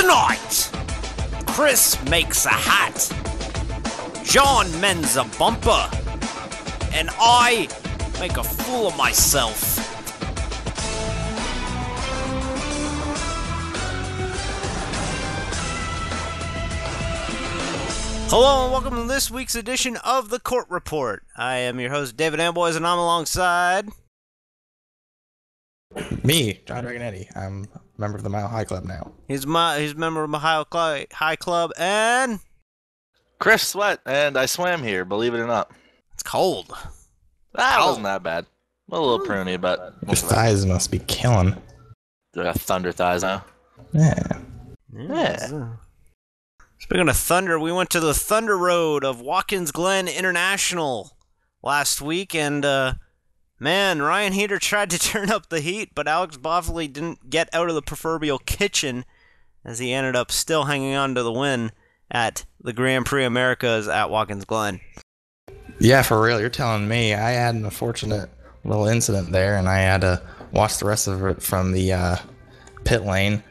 Tonight, Chris makes a hat, John mends a bumper, and I make a fool of myself. Hello and welcome to this week's edition of the Court Report. I am your host, David Amboys, and I'm alongside... Me, John Draganetti. I'm a member of the Mile High Club now. He's a member of the High Club, and... Chris Sweat, and I swam here, believe it or not. It's cold. That wasn't that bad. A little pruny, but... Your thighs must be killing. I got thunder thighs now. Yeah. Speaking of thunder, we went to the Thunder Road of Watkins Glen International last week, and, man, Ryan Heater tried to turn up the heat, but Alex Boffley didn't get out of the proverbial kitchen, as he ended up still hanging on to the win at the Grand Prix Americas at Watkins Glen. Yeah, for real. You're telling me. I had an unfortunate little incident there, and I had to watch the rest of it from the pit lane.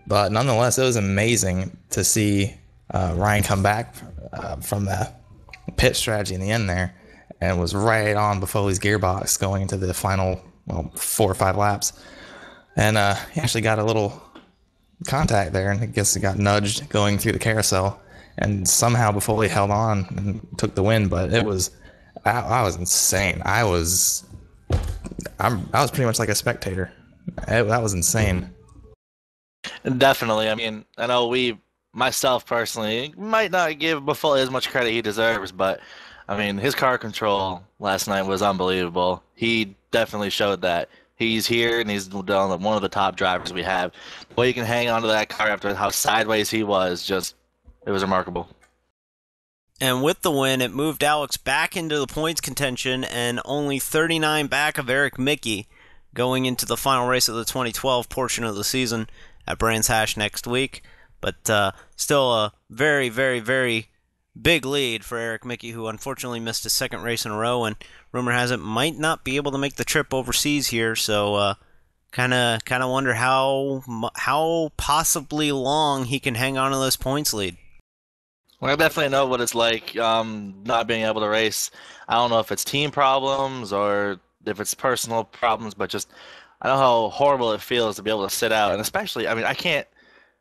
But nonetheless, it was amazing to see Ryan come back from the pit strategy in the end there, and was right on Buffoli's gearbox going into the final 4 or 5 laps. And he actually got a little contact there, and I guess he got nudged going through the carousel. And somehow Buffoli held on and took the win, but it was, I was insane. I was pretty much like a spectator. That was insane. Definitely. I mean, I know myself personally, might not give Buffoli as much credit he deserves, but I mean, his car control last night was unbelievable. He definitely showed that. He's here, and he's one of the top drivers we have. The way you can hang onto that car after how sideways he was, it was remarkable. And with the win, it moved Alex back into the points contention and only 39 back of Eric Mickey going into the final race of the 2012 portion of the season at Brands Hatch next week. But still a very, very, very big lead for Eric Mickey, who unfortunately missed his second race in a row, and rumor has it might not be able to make the trip overseas here. So kind of wonder how possibly long he can hang on to this points lead. Well, I definitely know what it's like not being able to race. I don't know if it's team problems or if it's personal problems, but just I know how horrible it feels to be able to sit out. And especially, I mean, I can't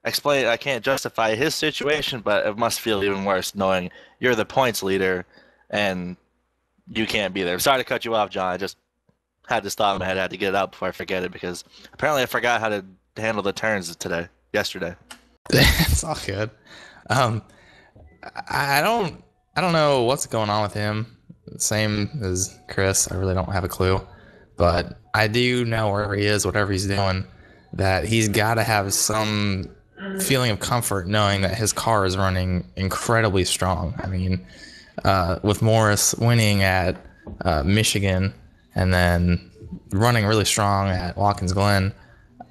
explain it, I can't justify his situation, but it must feel even worse knowing you're the points leader and you can't be there. Sorry to cut you off, John. I just had this thought in my head. I had to get it out before I forget it because apparently I forgot how to handle the turns yesterday. It's all good. I don't know what's going on with him. Same as Chris. I really don't have a clue. But I do know wherever he is, whatever he's doing, that he's got to have some feeling of comfort knowing that his car is running incredibly strong. I mean, with Morris winning at Michigan and then running really strong at Watkins Glen,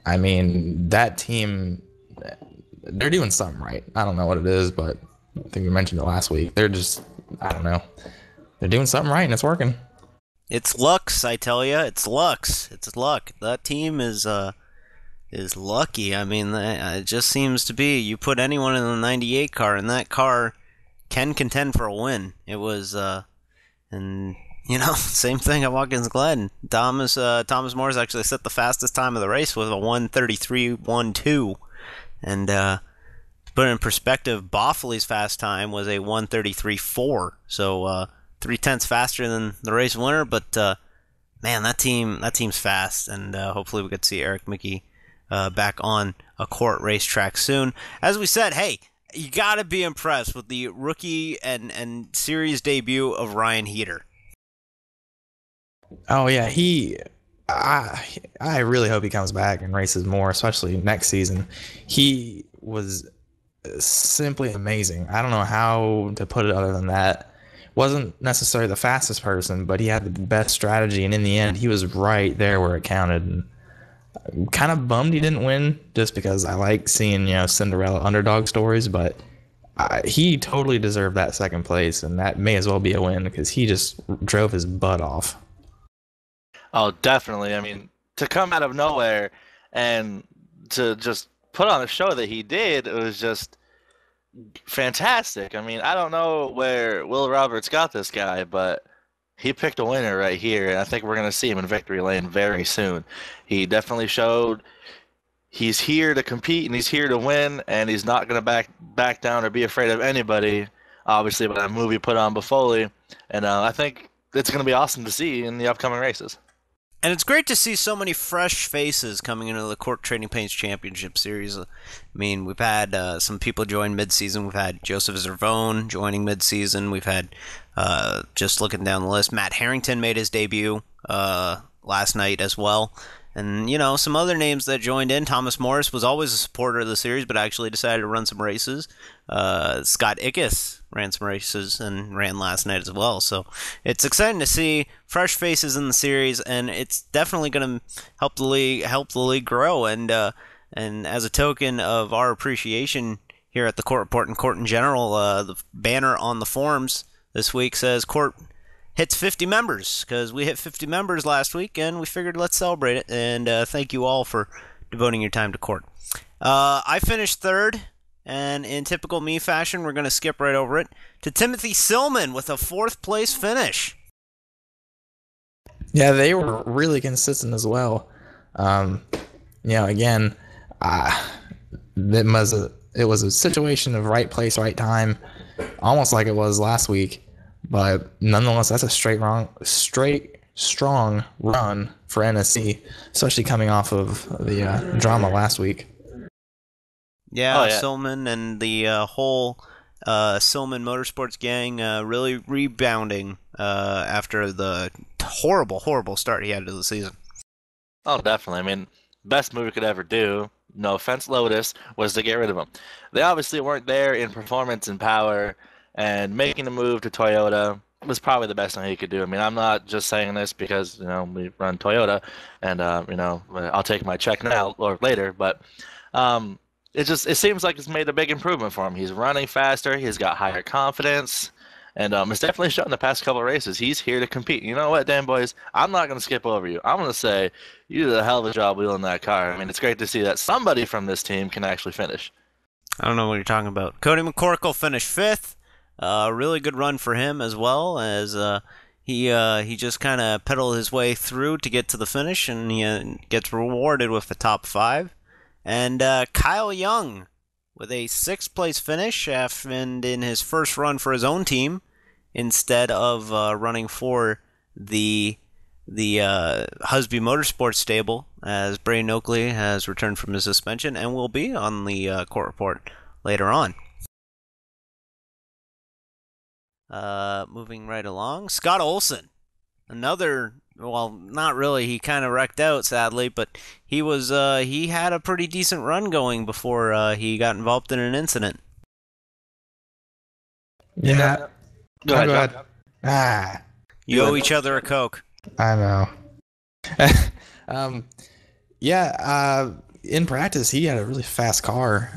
I mean, that team, they're doing something right. I don't know what it is, but I think we mentioned it last week. They're just, I don't know. They're doing something right, and it's working. It's Lux, I tell you. It's Lux. It's luck. That team is lucky. I mean, it just seems to be. You put anyone in the 98 car, and that car can contend for a win. It was, and you know, same thing at Watkins Glen. Thomas Morris actually set the fastest time of the race with a 1:33.12, and to put it in perspective, Boffley's fast time was a 1:33.4, so 0.3 faster than the race winner. But man, that team's fast, and hopefully we get to see Eric Mickey back on a court racetrack soon. As we said, hey, you got to be impressed with the rookie and series debut of Ryan Heater. Oh yeah, I really hope he comes back and races more, especially next season. He was simply amazing. I don't know how to put it other than that. Wasn't necessarily the fastest person, but he had the best strategy, and in the end, he was right there where it counted. And I'm kind of bummed he didn't win, just because I like seeing, Cinderella underdog stories, but he totally deserved that second place, and that may as well be a win because he just drove his butt off. Oh, definitely. I mean, to come out of nowhere and to just put on a show that he did, it was just fantastic. I mean, I don't know where Will Roberts got this guy, but he picked a winner right here, and I think we're going to see him in victory lane very soon. He definitely showed he's here to compete and he's here to win, and he's not going to back down or be afraid of anybody. Obviously, by that movie put on by Foley, and I think it's going to be awesome to see in the upcoming races. And it's great to see so many fresh faces coming into the CORT Trading Paints Championship Series. I mean, we've had some people join mid-season. We've had Joseph Zervone joining mid-season. We've had, just looking down the list, Matt Harrington made his debut last night as well. And, you know, some other names that joined in. Thomas Morris was always a supporter of the series, but actually decided to run some races. Scott Ickes ran some races and ran last night as well. So it's exciting to see fresh faces in the series, and it's definitely going to help the league grow. And as a token of our appreciation here at the CORT Report and CORT in general, the banner on the forums this week says CORT hits 50 members, because we hit 50 members last week, and we figured let's celebrate it. And thank you all for devoting your time to CORT. I finished third, and in typical me fashion, we're going to skip right over it to Timothy Silman with a 4th place finish. Yeah, they were really consistent as well. Again, it was a situation of right place, right time, almost like it was last week. But nonetheless, that's a strong run for NSC, especially coming off of the drama last week. Yeah, Silman and the whole Silman Motorsports gang really rebounding after the horrible start he had to the season. Oh, definitely. I mean, best move we could ever do, no offense, Lotus, was to get rid of him. They obviously weren't there in performance and power, and making the move to Toyota was probably the best thing he could do. I mean, I'm not just saying this because, you know, we run Toyota and, I'll take my check now or later, but it seems like it's made a big improvement for him. He's running faster. He's got higher confidence. And it's definitely shown the past couple of races. He's here to compete. You know what, Dan boys? I'm not going to skip over you. I'm going to say you did a hell of a job wheeling that car. I mean, it's great to see that somebody from this team can actually finish. I don't know what you're talking about. Cody McCorkle finished 5th. Really good run for him, as well as he just kind of pedaled his way through to get to the finish, and he gets rewarded with the top 5. And Kyle Young with a 6th place finish, and in his first run for his own team, instead of running for the Husby Motorsports stable, as Braydon Oakley has returned from his suspension and will be on the CORT Report later on. Moving right along, Scott Olson, another, well, not really, he kind of wrecked out, sadly, but he had a pretty decent run going before he got involved in an incident. Yeah. Go ahead. You owe each other a Coke. I know. In practice, he had a really fast car,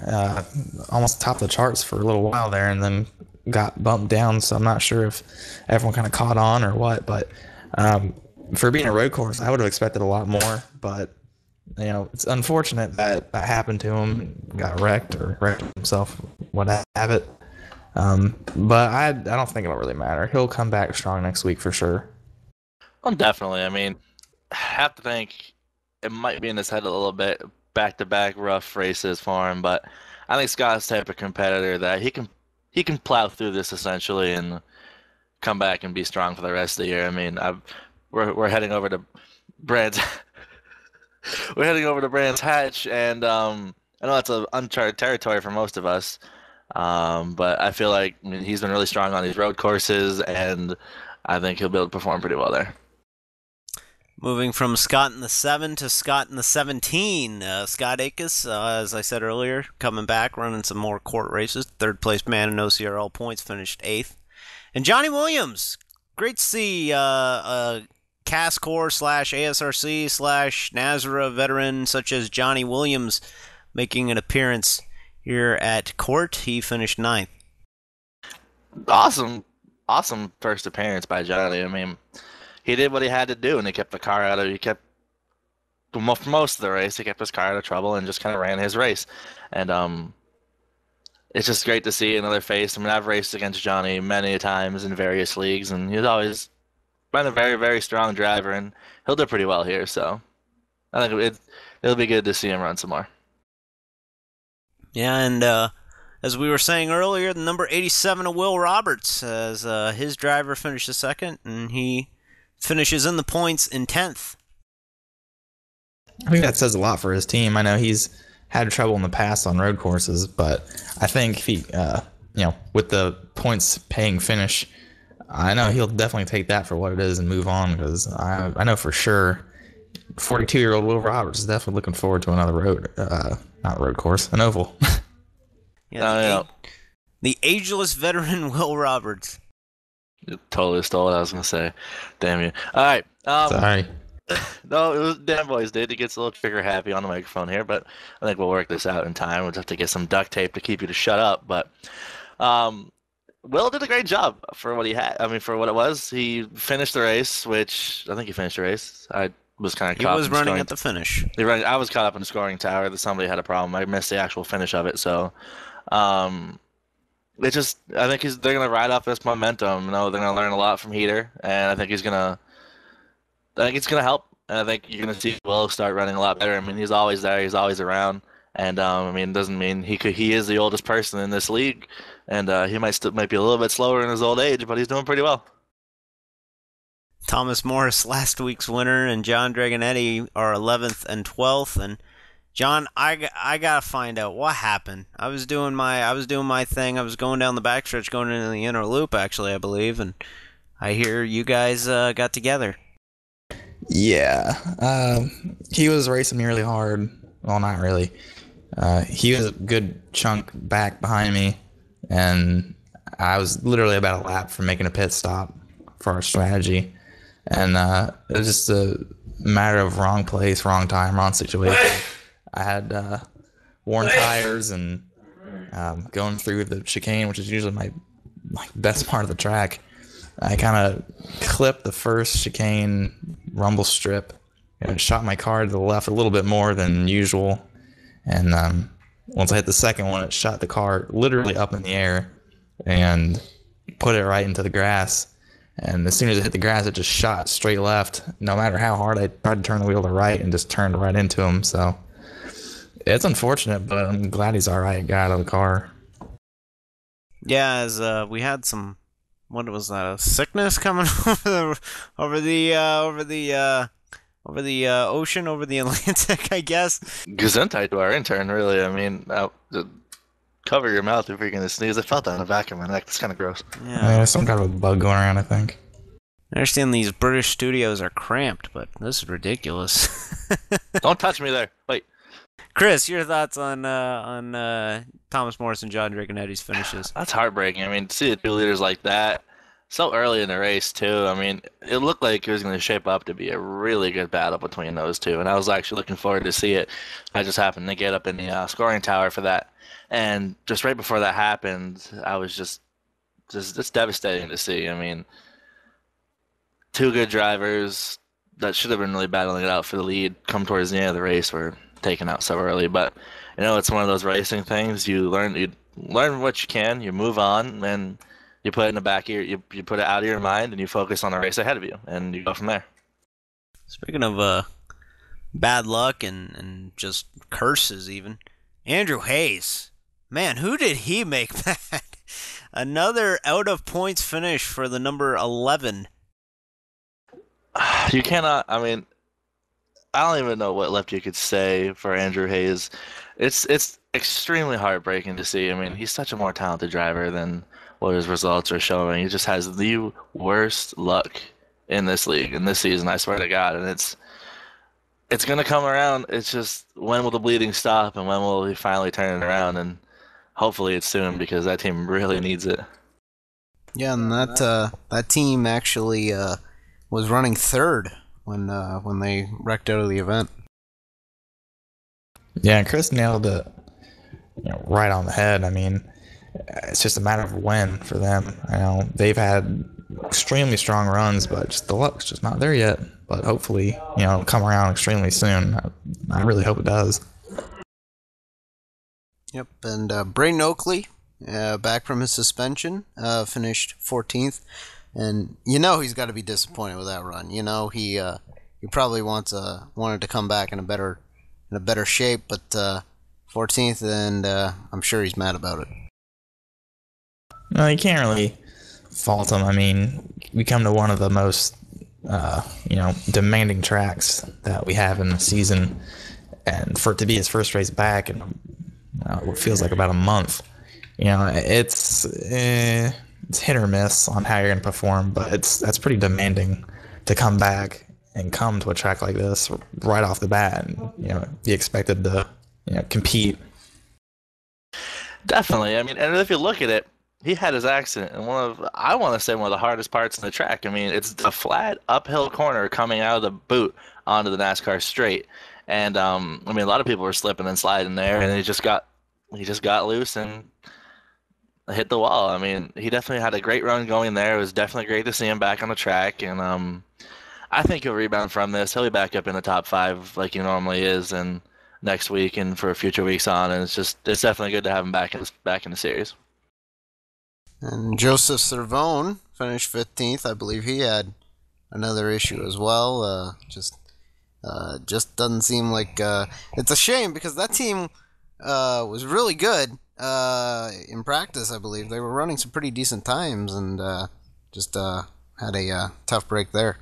almost top of the charts for a little while there, and then got bumped down, so I'm not sure if everyone kind of caught on or what, but for being a road course, I would have expected a lot more, but you know, it's unfortunate that happened to him, got wrecked or wrecked himself, what have it. But I don't think it'll really matter. He'll come back strong next week for sure. Well, definitely. I mean, I have to think it might be in his head a little bit, back-to-back rough races for him, but I think Scott's the type of competitor that he can plow through this essentially and come back and be strong for the rest of the year. I mean, we're heading over to Brands Hatch, and I know that's an uncharted territory for most of us, but I feel like he's been really strong on these road courses, and I think he'll be able to perform pretty well there. Moving from Scott in the 7 to Scott in the 17. Scott Ickes, as I said earlier, coming back, running some more CORT races. 3rd place man in OCRL points, finished 8th. And Johnny Williams, great to see CASCOR / ASRC / NASRA veteran such as Johnny Williams making an appearance here at CORT. He finished 9th. Awesome first appearance by Johnny. I mean, he did what he had to do, and he kept the car out of. He kept for most of the race, he kept his car out of trouble and just kind of ran his race. And it's just great to see another face. I mean, I've raced against Johnny many times in various leagues, and he's always been a very, very strong driver, and he'll do pretty well here. So I think it'll be good to see him run some more. Yeah, and as we were saying earlier, the number 87 of Will Roberts, as his driver finishes second, and he finishes in the points in 10th. I think that says a lot for his team. I know he's had trouble in the past on road courses, but I think if he, with the points paying finish, I know he'll definitely take that for what it is and move on, because I know for sure 42-year-old Will Roberts is definitely looking forward to another not road course, an oval. Yeah, the ageless veteran Will Roberts. You totally stole what I was going to say. Damn you. All right. Sorry. No, it was Dan Boys did. He gets a little trigger happy on the microphone here, but I think we'll work this out in time. We'll just have to get some duct tape to keep you to shut up. But Will did a great job for what he had. I mean, for what it was. He finished the race, which I think he finished the race. I was kind of caught. He was running at the finish. I was caught up in the scoring tower that somebody had a problem. I missed the actual finish of it, so it just I think they're gonna ride off this momentum. You know, they're gonna learn a lot from Heater, and I think it's gonna help. And I think you're gonna see Will start running a lot better. I mean, he's always there, he's always around, and I mean, it doesn't mean he is the oldest person in this league, and he might be a little bit slower in his old age, but he's doing pretty well. Thomas Morris, last week's winner, and John Dragonetti are 11th and 12th. And John, I gotta find out what happened. I was doing my thing. I was going down the backstretch, going into the inner loop, actually, I believe, and I hear you guys got together. Yeah, he was racing me really hard. Well, not really. He was a good chunk back behind me, and I was literally about a lap from making a pit stop for our strategy. And it was just a matter of wrong place, wrong time, wrong situation. I had worn tires and going through the chicane, which is usually my best part of the track. I kind of clipped the first chicane rumble strip and shot my car to the left a little bit more than usual. And once I hit the second one, it shot the car literally up in the air and put it right into the grass. And as soon as it hit the grass, it just shot straight left. No matter how hard I tried to turn the wheel to right, and just turned right into him. So it's unfortunate, but I'm glad he's all right. Got out of the car. Yeah, as we had some, what was that? A sickness coming over the ocean, over the Atlantic, I guess. Gesundheit to our intern, really. I mean, cover your mouth if you're gonna sneeze. I felt that in the back of my neck. That's kind of gross. Yeah, some kind of a bug going around, I think. I understand these British studios are cramped, but this is ridiculous. Don't touch me there. Wait. Chris, your thoughts on Thomas Morris and John Dragonetti's finishes? That's heartbreaking. I mean, to see the two leaders like that so early in the race, too. I mean, it looked like it was going to shape up to be a really good battle between those two, and I was actually looking forward to see it. I just happened to get up in the scoring tower for that. And just right before that happened, I was just devastating to see. I mean, two good drivers that should have been really battling it out for the lead come towards the end of the race were taken out so early. But it's one of those racing things. You learn what you can, you move on, and you put it in the back of you put it out of your mind, and you focus on the race ahead of you, and you go from there. Speaking of bad luck and just curses, even Andrew Hayes. Man, who did he make mad? Another out-of-points finish for the number 11. You cannot, I mean, I don't even know what left you could say for Andrew Hayes. It's extremely heartbreaking to see. I mean, he's such a more talented driver than what his results are showing. He just has the worst luck in this league, in this season, I swear to God. And it's going to come around. It's just, when will the bleeding stop, and when will he finally turn it around? And hopefully it's soon, because that team really needs it. Yeah, and that team actually was running third when they wrecked out of the event. Yeah, Chris nailed it right on the head. I mean, it's just a matter of when for them. They've had extremely strong runs, but just the luck's just not there yet. but hopefully, it'll come around extremely soon. I really hope it does. Yep, and Braydon Oakley, back from his suspension, finished 14th, and he's got to be disappointed with that run. He probably wanted to come back in a better shape, but 14th, and I'm sure he's mad about it. No, you can't really fault him. I mean, we come to one of the most demanding tracks that we have in the season, and for it to be his first race back in what feels like about a month, it's hit or miss on how you're going to perform, but that's pretty demanding to come back and come to a track like this right off the bat and be expected to compete. Definitely. I mean, and if you look at it, he had his accident in I want to say one of the hardest parts in the track. I mean, it's a flat uphill corner coming out of the boot onto the NASCAR straight. And I mean, a lot of people were slipping and sliding there, and he just got loose and hit the wall. I mean, he definitely had a great run going there. It was definitely great to see him back on the track, and I think he'll rebound from this. He'll be back up in the top 5 like he normally is, and next week and for future weeks on. And it's definitely good to have him back in the series. And Joseph Cervone finished 15th. I believe he had another issue as well. Just doesn't seem like it's a shame because that team was really good in practice. I believe they were running some pretty decent times and just had a tough break there.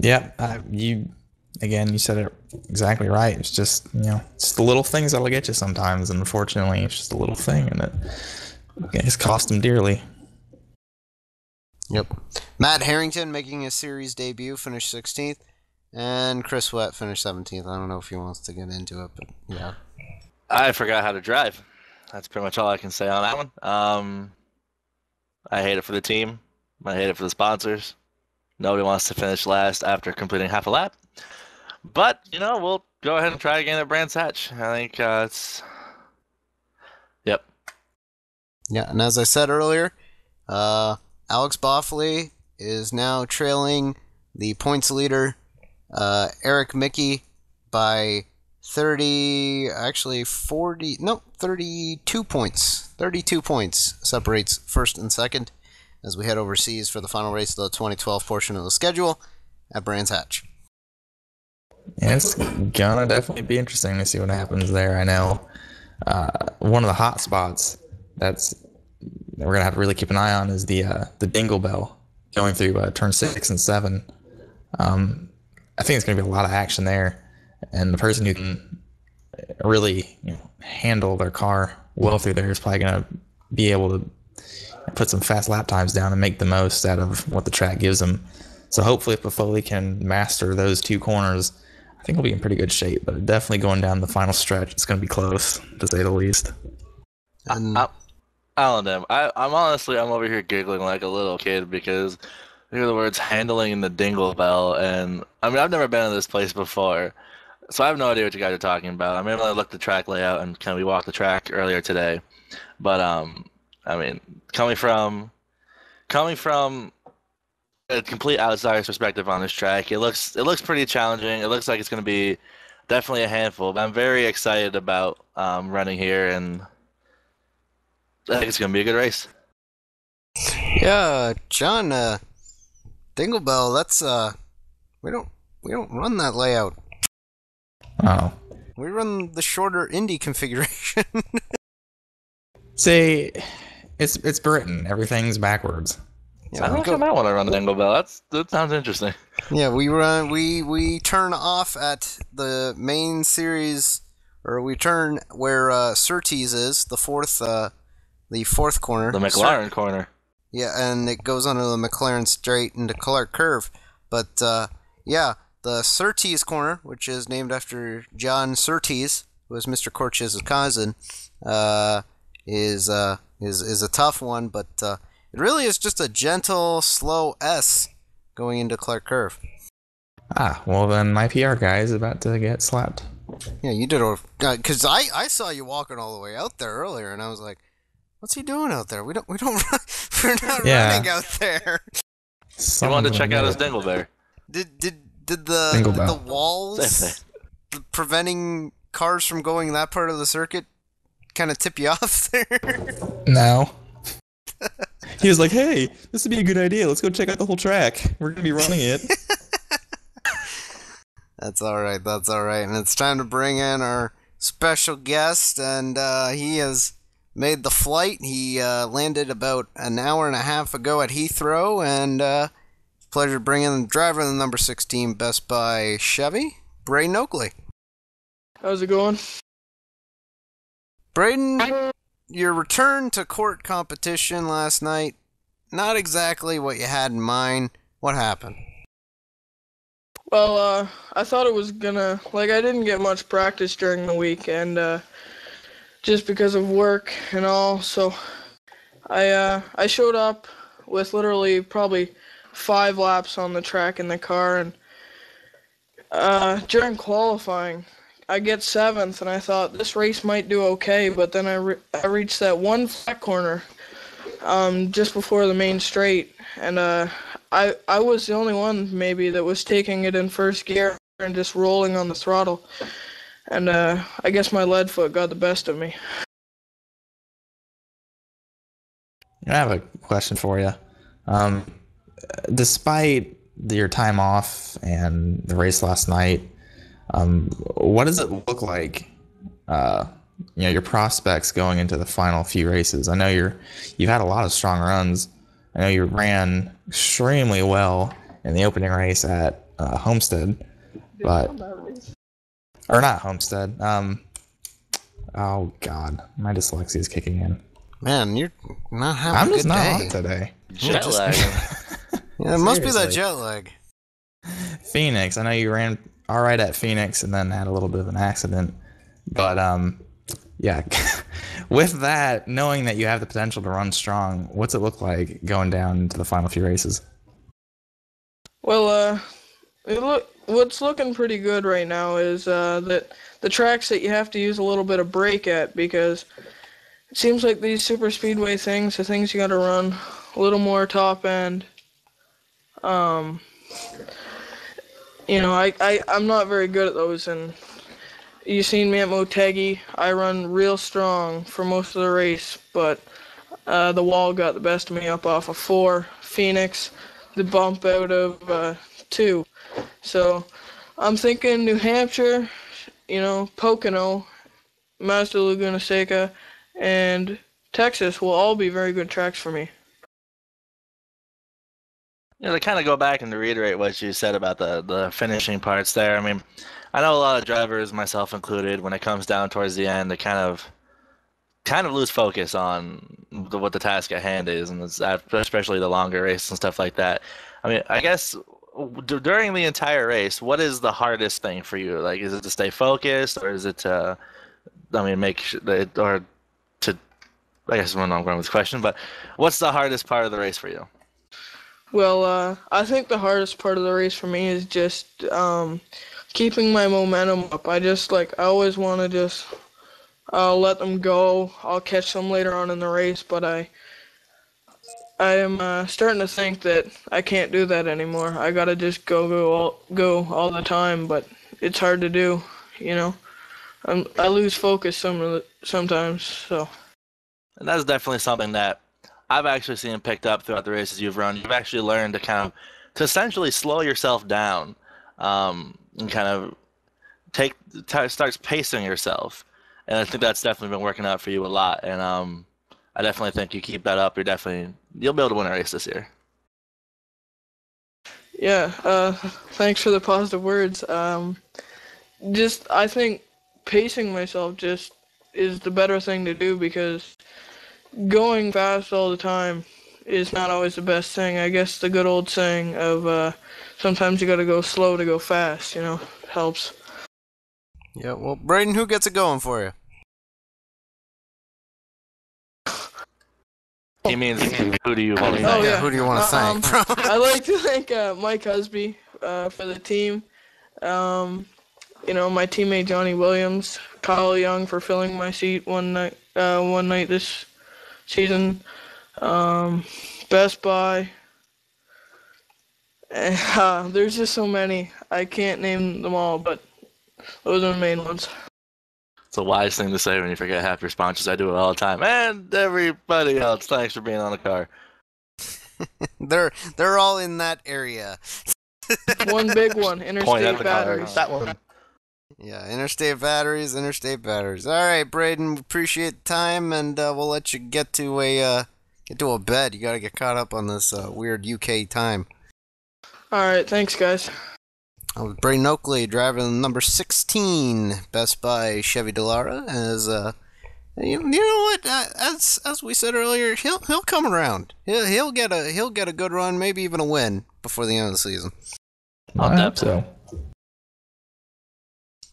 Yeah, you said it exactly right. It's just it's the little things that'll get you sometimes, and unfortunately, it's just a little thing, and it's cost him dearly. Yep. Matt Harrington making his series debut, finished 16th, and Chris Wett finished 17th. I don't know if he wants to get into it, but yeah. I forgot how to drive. That's pretty much all I can say on that one. I hate it for the team. I hate it for the sponsors. Nobody wants to finish last after completing half a lap. But, we'll go ahead and try again at Brands Hatch. I think it's... Yep. Yeah, and as I said earlier, Alex Boffley is now trailing the points leader, Eric Mickey, by 32 points. 32 points separates first and second as we head overseas for the final race of the 2012 portion of the schedule at Brands Hatch. Yeah, it's gonna definitely be interesting to see what happens there. I know one of the hot spots that we're gonna have to really keep an eye on is the Dingle Bell going through turn 6 and 7. I think it's gonna be a lot of action there, and the person who can really handle their car well through there is probably gonna be able to put some fast lap times down and make the most out of what the track gives them. So hopefully if Buffoli can master those 2 corners, I think we'll be in pretty good shape, but definitely going down the final stretch, it's going to be close, to say the least. And I don't know. I'm over here giggling like a little kid because I hear the words handling the Dingle Bell, and I mean, I've never been to this place before, so I have no idea what you guys are talking about. I mean, I looked at the track layout and we walked the track earlier today, but I mean, coming from a complete outsider's perspective on this track, it looks pretty challenging. It looks like it's going to be definitely a handful, but I'm very excited about running here, and I think it's going to be a good race. yeah, John, Dingle Bell, that's we don't run that layout. Oh. We run the shorter Indy configuration. See, it's Britain. Everything's backwards. Yeah, I think I might want to run the Dingle Bell. That sounds interesting. Yeah, we turn off at the main series, or we turn where Surtees is, the fourth corner. The McLaren corner. Yeah, and it goes under the McLaren straight into Clark Curve. But yeah, the Surtees corner, which is named after John Surtees, who was Mr. Corch's cousin, is a tough one, but it really is just a gentle, slow S going into Clark Curve. Ah, well then my PR guy is about to get slapped. Yeah, you did, because I saw you walking all the way out there earlier, and I was like, "What's he doing out there? We're not running out there." He wanted to check out his Dingleberry. Did Single the bell. Same walls preventing cars from going that part of the circuit kind of tip you off there? No. He was like, hey, this would be a good idea. Let's go check out the whole track. We're going to be running it. That's all right. That's all right. And it's time to bring in our special guest, and he has made the flight. He landed about an hour and a half ago at Heathrow, and it's a pleasure to bring in the driver of the number 16 Best Buy Chevy, Braydon Oakley. How's it going? Braydon, your return to court competition last night, not exactly what you had in mind. What happened? Well, I thought it was gonna, I didn't get much practice during the week, and just because of work and all, so I showed up with literally probably 5 laps on the track in the car, and during qualifying, I get 7th, and I thought this race might do okay, but then I reached that one flat corner just before the main straight, and I was the only one maybe that was taking it in first gear and just rolling on the throttle, and I guess my lead foot got the best of me. I have a question for you. Despite your time off and the race last night, what does it look like? Your prospects going into the final few races. I know you've had a lot of strong runs. I know you ran extremely well in the opening race at Homestead, or not Homestead. Oh God, my dyslexia is kicking in. Man, you're not having I'm a good just not day on today. Jet lag. Yeah, it must be that Seriously. jet lag. Phoenix. I know you ran all right at Phoenix and then had a little bit of an accident, but yeah. With that, knowing that you have the potential to run strong, what's it look like going down into the final few races? Well, what's looking pretty good right now is that the tracks that you have to use a little bit of brake at, because it seems like these super speedway things, the things you got to run a little more top end. I'm not very good at those, and you seen me at Motegi. I run real strong for most of the race, but the wall got the best of me up off of 4. Phoenix, the bump out of 2. So I'm thinking New Hampshire, Pocono, Mazda Laguna Seca, and Texas will all be very good tracks for me. To kind of go back and to reiterate what you said about the finishing parts there. I mean, I know a lot of drivers, myself included, when it comes down towards the end, they kind of lose focus on what the task at hand is, and especially the longer race and stuff like that. I mean, I guess during the entire race, what is the hardest thing for you? Like, is it to stay focused, or is it to, make sure that, or to, I guess I don't know where I'm going with this question, but what's the hardest part of the race for you? Well, I think the hardest part of the race for me is just keeping my momentum up. I always want to just let them go. I'll catch them later on in the race, but I am starting to think that I can't do that anymore. I gotta just go all the time, but it's hard to do, I lose focus sometimes, so. And that's definitely something that I've actually seen picked up throughout the races you've run. You've actually learned to essentially slow yourself down, and starts pacing yourself. And I think that's definitely been working out for you a lot. And I definitely think you keep that up, you'll be able to win a race this year. Yeah, thanks for the positive words. I think pacing myself just is the better thing to do, because going fast all the time is not always the best thing. I guess the good old saying of sometimes you gotta go slow to go fast, helps. Yeah, well, Braydon, who gets it going for you? He means, who do you want to thank? Oh, yeah. Who do you want to thank? I'd like to thank Mike Husby for the team. My teammate Johnny Williams, Kyle Young for filling my seat one night this season, Best Buy, There's just so many. I can't name them all, but those are the main ones. It's a wise thing to say when you forget half your sponsors. I do it all the time. And everybody else, thanks for being on the car. They're all in that area. One big one, Point at interstate the batteries. car. That one. Yeah, interstate batteries. All right, Braydon, appreciate the time, and we'll let you get to a bed. You gotta get caught up on this weird UK time. All right, thanks, guys. Braydon Oakley, driving number 16, Best Buy Chevy Delara, as you know what? As we said earlier, he'll come around. He'll get a good run, maybe even a win before the end of the season. I hope so.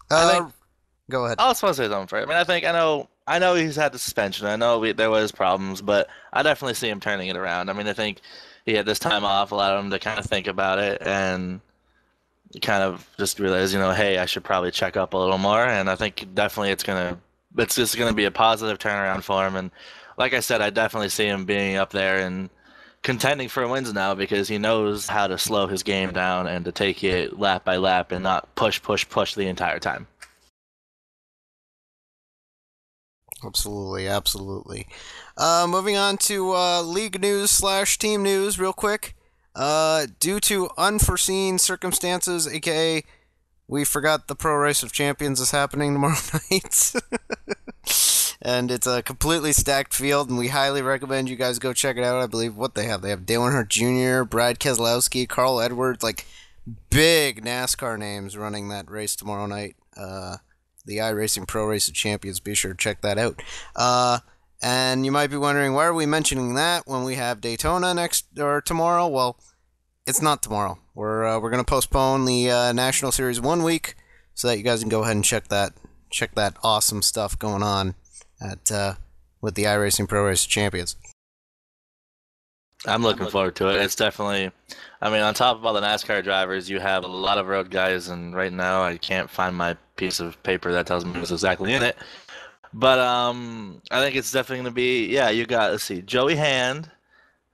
Go ahead. I also want to say something for him. I mean, I know he's had the suspension. I know there was problems, but I definitely see him turning it around. I mean, I think he had this time off, allowed him to kind of think about it and kind of just realize, hey, I should probably check up a little more. And I think definitely it's just gonna be a positive turnaround for him. And like I said, I definitely see him being up there and contending for wins now because he knows how to slow his game down and to take it lap by lap and not push the entire time. Absolutely. Moving on to league news / team news real quick. Due to unforeseen circumstances, aka we forgot the Pro Race of Champions is happening tomorrow night. And it's a completely stacked field, and we highly recommend you guys go check it out. I believe what they have Dale Earnhardt Jr., Brad Keselowski, Carl Edwards, like big NASCAR names running that race tomorrow night. The iRacing Pro Race of Champions. Be sure to check that out. And you might be wondering, why are we mentioning that when we have Daytona tomorrow? Well, it's not tomorrow. We're going to postpone the National Series 1 week so that you guys can go ahead and check that awesome stuff going on with the iRacing Pro Race of Champions. I'm looking forward to it. It's definitely, on top of all the NASCAR drivers, you have a lot of road guys, and right now I can't find my piece of paper that tells me what's exactly in it. But I think it's definitely going to be, you got, let's see, Joey Hand,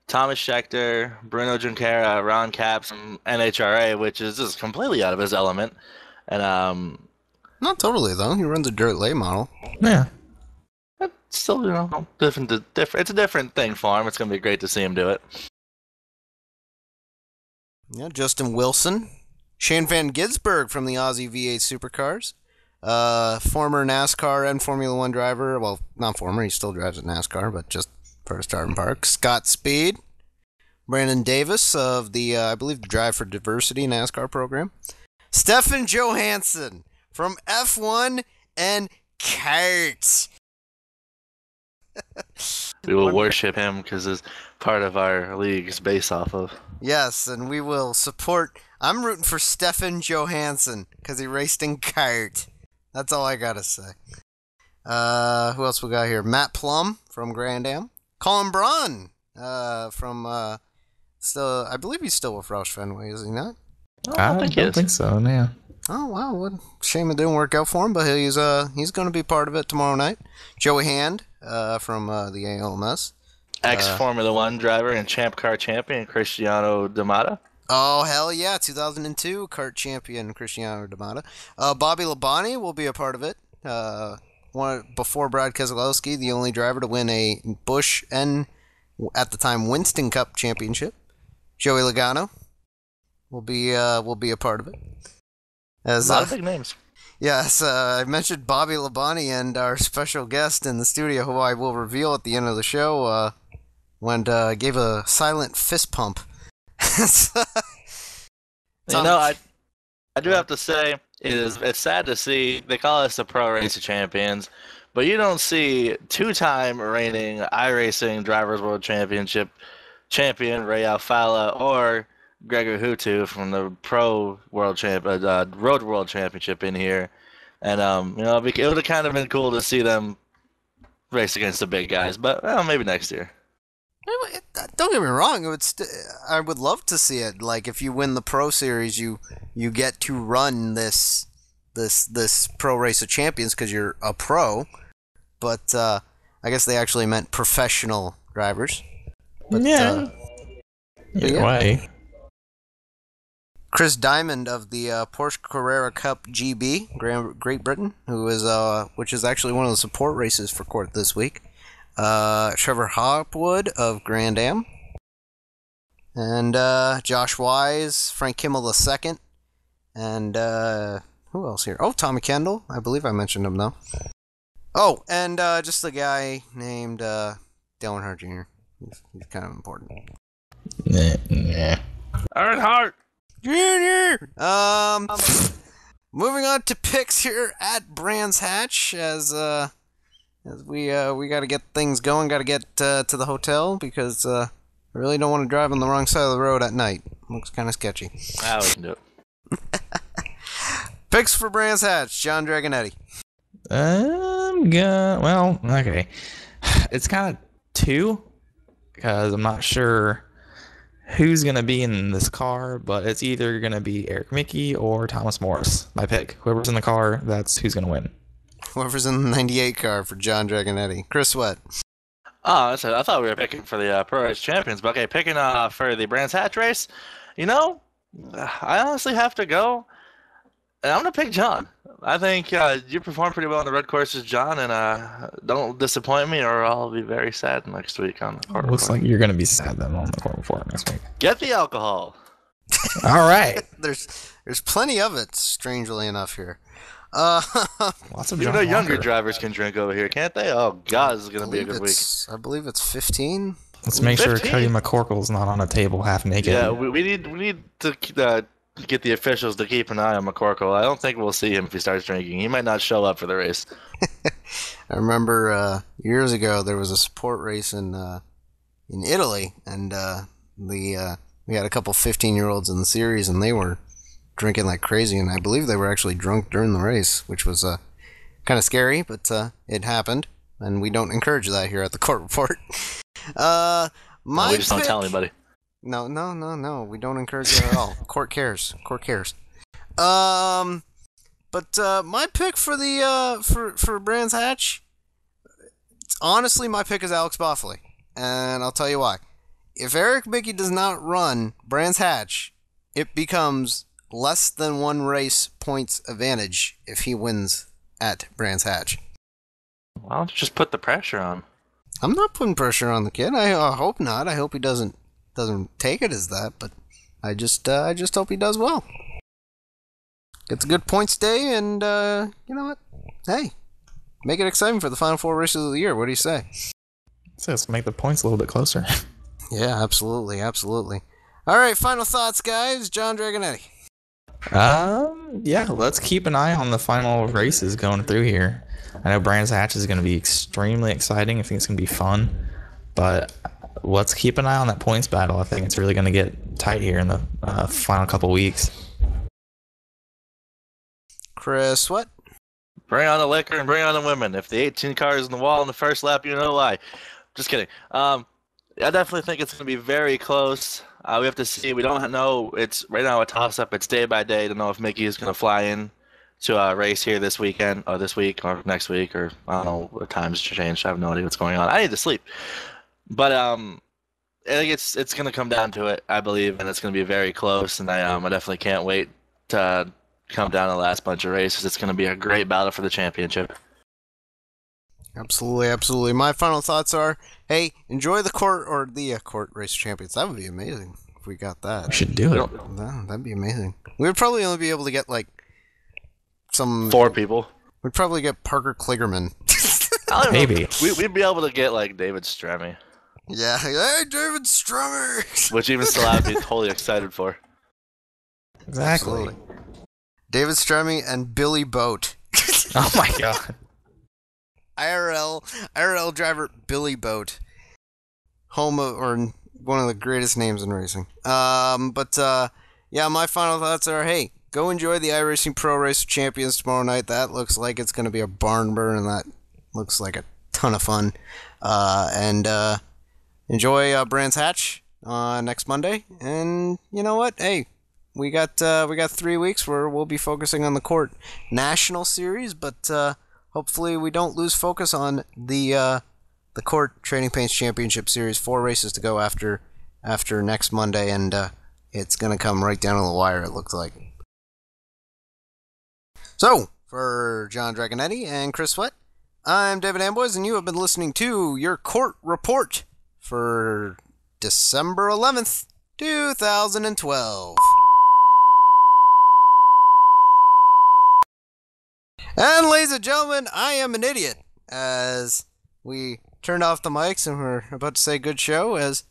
Thomas Scheckter, Bruno Junqueira, Ron Capps, and NHRA, which is just completely out of his element. And not totally, though. He runs a dirt late model. Yeah. It's still, different. It's a different thing for him. It's going to be great to see him do it. Yeah, Justin Wilson, Shane Van Gisberg from the Aussie V8 Supercars, former NASCAR and Formula One driver. Well, not former, he still drives at NASCAR, but just for a starting park. Scott Speed, Brandon Davis of the, I believe, the Drive for Diversity NASCAR program. Stefan Johansson from F1 and CART. We will worship him because it's part of our league's based off of. Yes, and we will support. I'm rooting for Stefan Johansson because he raced in CART. That's all I gotta say. Who else we got here? Matt Plum from Grand Am. Colin Braun from still, I believe he's still with Roush Fenway, is he not? I don't think so, yeah. Oh wow, what shame it didn't work out for him, but he's going to be part of it tomorrow night. Joey Hand from the ALMS. Ex-Formula One driver and Champ Car champion Cristiano D'Amata. Oh, hell yeah, 2002 kart champion Cristiano D'Amata. Bobby Labonte will be a part of it. Before Brad Keselowski, the only driver to win a Busch and, at the time, Winston Cup championship. Joey Logano will be a part of it. A lot of big names. Yes, I mentioned Bobby Labonte, and our special guest in the studio, who I will reveal at the end of the show, gave a silent fist pump. I do have to say, it's sad to see, they call us the Pro Race of Champions, but you don't see two-time reigning iRacing Drivers World Championship champion Ray Alfala or Gregor Hutu from the Road World Championship in here. And, it would have kind of been cool to see them race against the big guys, but maybe next year. Don't get me wrong. I would love to see it. Like, if you win the Pro Series, you get to run this Pro Race of Champions because you're a pro. But I guess they actually meant professional drivers. But, Either way. Chris Diamond of the Porsche Carrera Cup GB, Great Britain, which is actually one of the support races for CORT this week. Trevor Hopwood of Grand Am. And Josh Wise, Frank Kimmel II, and who else here? Oh, Tommy Kendall. I believe I mentioned him, though. Oh, and just a guy named Dale Earnhardt Jr. He's kind of important. Yeah. Earnhardt Jr. Moving on to picks here at Brands Hatch, as we got to get things going, got to get to the hotel because I really don't want to drive on the wrong side of the road at night. Looks kind of sketchy. I would do it. Picks for Brands Hatch, John Dragonetti. Okay. It's kind of two, because I'm not sure who's going to be in this car, but it's either going to be Eric Mickey or Thomas Morris. My pick. Whoever's in the car, that's who's going to win. Whoever's in the 98 car for John Dragonetti. Chris Sweat. Oh, I thought we were picking for the Pro Race Champions, but okay, picking for the Brands Hatch race, I honestly have to go, and I'm going to pick John. I think you performed pretty well on the road courses, John, and don't disappoint me or I'll be very sad next week on the CORT Report. Looks like you're going to be sad then on the CORT Report next week. Get the alcohol. All right. There's plenty of it, strangely enough, here. Lots of John younger Walker. drivers can drink over here, can't they? Oh, God, this is going to be a good week. I believe it's 15. Let's make sure 15? Cody McCorkle's not on a table half naked. Yeah, we need to get the officials to keep an eye on McCorkle. I don't think we'll see him if he starts drinking. He might not show up for the race. I remember years ago there was a support race in Italy, and we had a couple 15-year-olds in the series, and they were drinking like crazy, and I believe they were actually drunk during the race, which was kind of scary, but it happened, and we don't encourage that here at the CORT Report. We just don't tell anybody. No. We don't encourage it at all. Court cares. But my pick for the for Brands Hatch, honestly, my pick is Alex Boffley, and I'll tell you why. If Eric Mickey does not run Brands Hatch, it becomes less than one race points advantage if he wins at Brands Hatch. Why don't you just put the pressure on? I'm not putting pressure on the kid. I hope not. I hope he doesn't take it as that, but I just hope he does well. Gets a good points day, and you know what? Hey, make it exciting for the final four races of the year. What do you say? So let's make the points a little bit closer. Yeah, absolutely. All right, final thoughts, guys. John Dragonetti. Yeah, let's keep an eye on the final races going through here. I know Brands Hatch is going to be extremely exciting. I think it's going to be fun, but let's keep an eye on that points battle. I think it's really going to get tight here in the final couple weeks. Chris, what? Bring on the liquor and bring on the women. If the 18 car is in the wall in the first lap, you know why. Just kidding. I definitely think it's going to be very close. We have to see. We don't know. It's right now a toss-up. It's day by day to know if Mickey is going to fly in to a race here this weekend, or this week, or next week, or I don't know what times changed. I have no idea what's going on. I need to sleep. But I think it's going to come down to it, I believe, and it's going to be very close. And I definitely can't wait to come down to the last bunch of races. It's going to be a great battle for the championship. Absolutely. My final thoughts are, hey, enjoy the CORT Race Champions. That would be amazing if we got that. We should do it. That'd be amazing. We would probably only be able to get like some 4 people. We'd probably get Parker Kligerman. I don't Maybe. know. We'd be able to get like David Stremme. Yeah, hey, David Strummer. Which even still I'd be totally excited for. Exactly. Absolutely. David Stremme and Billy Boat. Oh my god. IRL driver Billy Boat, home of, or one of the greatest names in racing. Yeah, my final thoughts are, hey, go enjoy the iRacing Pro Race Champions tomorrow night. That looks like it's going to be a barn burn, and that looks like a ton of fun. And enjoy Brands Hatch next Monday. And you know what? Hey, we got 3 weeks where we'll be focusing on the CORT National Series, but hopefully we don't lose focus on the CORT Trading Paints Championship Series. 4 races to go after next Monday, and it's going to come right down to the wire, it looks like. So, for John Dragonetti and Chris Sweat, I'm David Amboys, and you have been listening to your CORT Report for December 11th, 2012. And ladies and gentlemen, I am an idiot, as we turned off the mics and we're about to say good show, as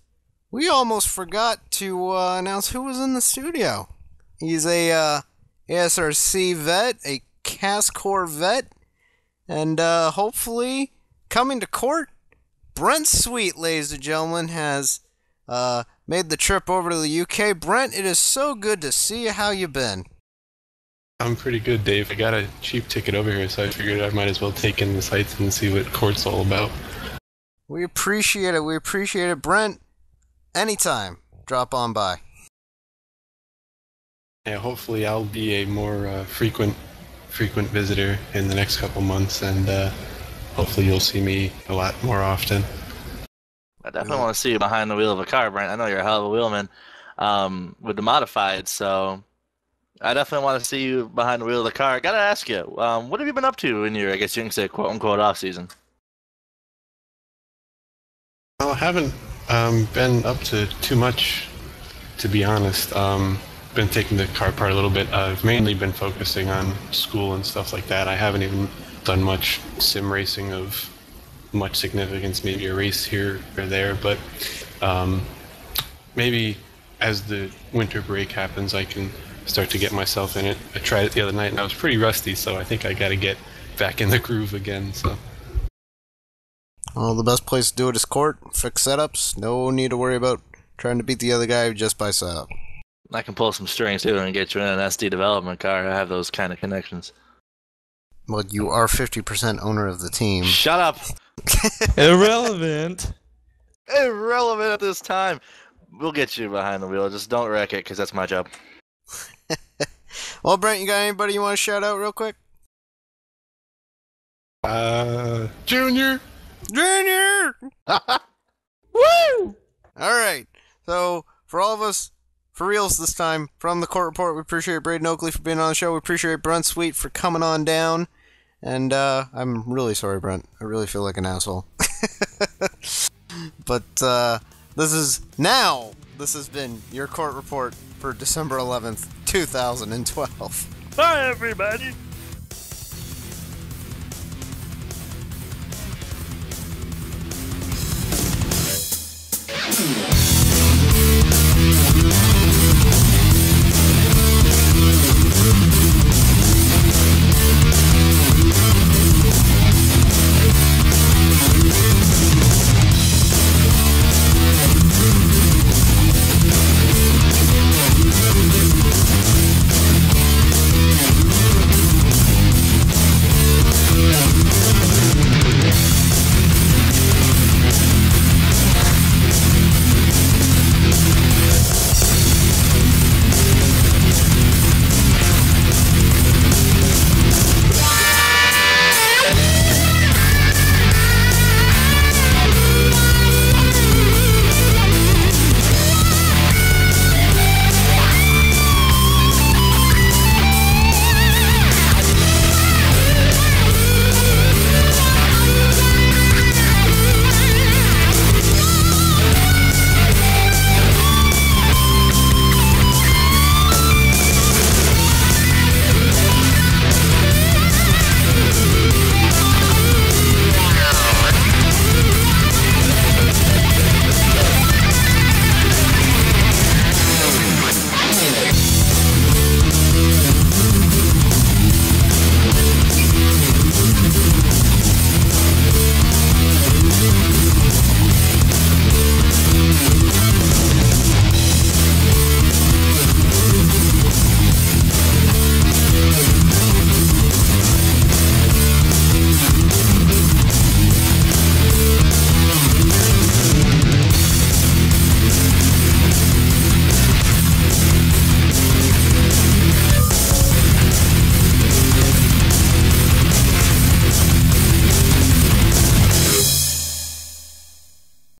we almost forgot to announce who was in the studio. He's a ASRC vet, a CASCOR vet, and hopefully coming to court, Brent Sweet, ladies and gentlemen, has made the trip over to the UK. Brent, it is so good to see you. How you been? I'm pretty good, Dave. I got a cheap ticket over here, so I figured I might as well take in the sights and see what court's all about. We appreciate it. We appreciate it. Brent, anytime, drop on by. Yeah, hopefully I'll be a more frequent visitor in the next couple months, and hopefully you'll see me a lot more often. I definitely want to see you behind the wheel of a car, Brent. I know you're a hell of a wheelman with the modified, so I definitely want to see you behind the wheel of the car. I gotta ask you, what have you been up to in your, I guess you can say, quote-unquote, off-season? Well, I haven't been up to too much, to be honest. Been taking the car apart a little bit. I've mainly been focusing on school and stuff like that. I haven't even done much sim racing of much significance, maybe a race here or there, but maybe as the winter break happens, I can start to get myself in it. I tried it the other night and I was pretty rusty, so I think I got to get back in the groove again. So, well, the best place to do it is court. Fix setups. No need to worry about trying to beat the other guy just by setup. I can pull some strings too and get you in an SD development car. I have those kind of connections. Well, you are 50% owner of the team. Shut up! Irrelevant. Irrelevant at this time. We'll get you behind the wheel. Just don't wreck it, because that's my job. Well, Brent, you got anybody you want to shout out real quick? Junior! Junior! Woo! Alright, so for all of us, for reals this time, from the CORT Report, we appreciate Braydon Oakley for being on the show. We appreciate Brent Sweet for coming on down. And I'm really sorry, Brent. I really feel like an asshole. But this has been your CORT Report for December 11th, 2012. Bye, everybody!